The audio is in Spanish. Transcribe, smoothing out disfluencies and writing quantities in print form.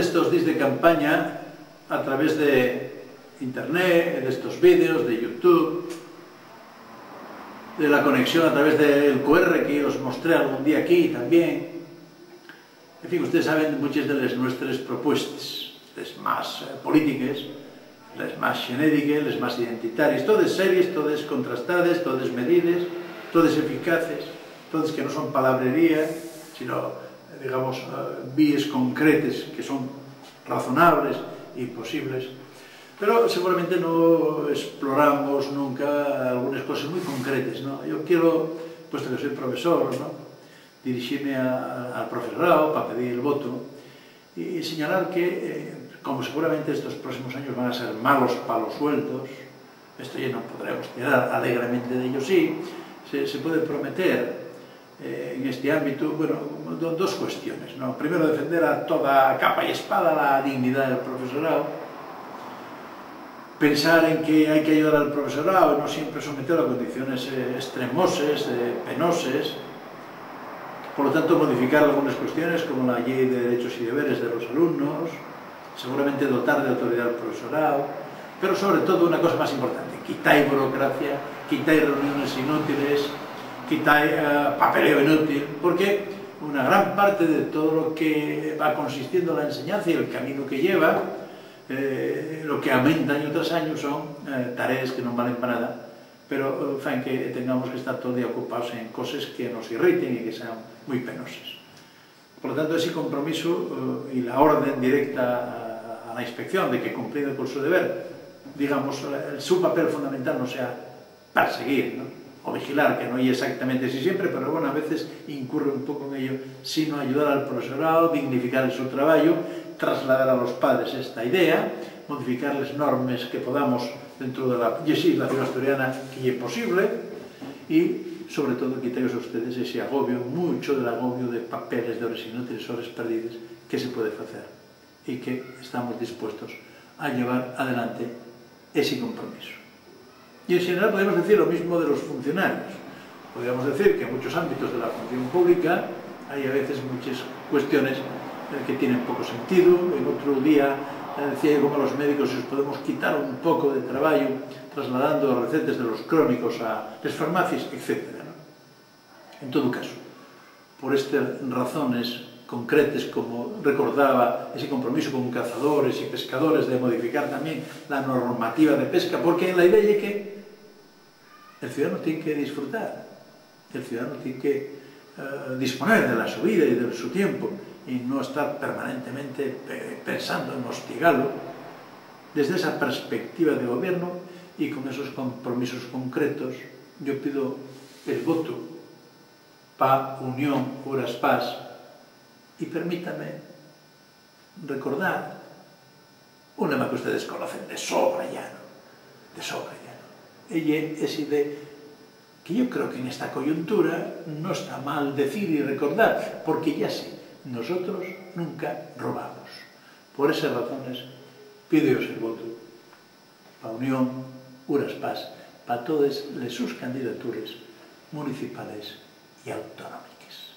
estos días de campaña a través de internet, de estos vídeos, de YouTube, de la conexión a través del QR que os mostré algún día aquí también. En fin, ustedes saben muchas de las nuestras propuestas, las más políticas, las más genéricas, las más identitarias, todas serias, todas contrastadas, todas medidas, todas eficaces, todas que no son palabrería, sino, digamos, vías concretas que son razonables y posibles. Pero seguramente no exploramos nunca algunas cosas muy concretas, ¿no? Yo quiero, puesto que soy profesor, ¿no?, dirigirme al profesorado para pedir el voto y señalar que, como seguramente estos próximos años van a ser malos palos sueltos, esto ya no podremos tirar alegremente de ello, sí, se puede prometer en este ámbito, bueno, dos cuestiones, ¿no? Primero, defender a toda capa y espada la dignidad del profesorado, pensar en que hay que ayudar al profesorado y no siempre someterlo a condiciones extremosas, penosas. Por lo tanto, modificar algunas cuestiones como la ley de derechos y deberes de los alumnos, seguramente dotar de autoridad al profesorado, pero sobre todo una cosa más importante: quitar burocracia, quitar reuniones inútiles, quitar papeleo inútil, porque una gran parte de todo lo que va consistiendo la enseñanza y el camino que lleva, lo que aumenta año tras año son tareas que no valen para nada, pero en fin, que tengamos que estar todo el día ocupados en cosas que nos irriten y que sean muy penosas. Por lo tanto, ese compromiso y la orden directa a la inspección de que cumpliendo con su deber, digamos, su papel fundamental no sea perseguir, ¿no?, o vigilar, que no hay exactamente así siempre, pero bueno, a veces incurre un poco en ello, sino ayudar al profesorado, dignificar su trabajo, trasladar a los padres esta idea, modificar las normas que podamos dentro de la legislación asturiana que es posible y, sobre todo, quitaros a ustedes ese agobio, mucho del agobio de papeles, de horas inútiles, horas perdidas, que se puede hacer y que estamos dispuestos a llevar adelante ese compromiso. Y en general podemos decir lo mismo de los funcionarios. Podríamos decir que en muchos ámbitos de la función pública hay a veces muchas cuestiones que tienen poco sentido. En otro día decía yo como a los médicos os podemos quitar un poco de trabajo trasladando recetas de los crónicos a las farmacias, etc., ¿no? En todo caso, por estas razones concretas, como recordaba ese compromiso con cazadores y pescadores de modificar también la normativa de pesca, porque la idea es que el ciudadano tiene que disfrutar, el ciudadano tiene que disponer de la su vida y de su tiempo y no estar permanentemente pensando en hostigarlo. Desde esa perspectiva de gobierno y con esos compromisos concretos, yo pido el voto para Unión Uras Paz. Y permítame recordar un lema que ustedes conocen de sobra ya, ¿no?, de sobra ya, ¿no? Ella es idea que yo creo que en esta coyuntura no está mal decir y recordar, porque ya sé, nosotros nunca robamos. Por esas razones, pideos el voto para Unión Uras Paz, para todas sus candidaturas municipales y autonómicas.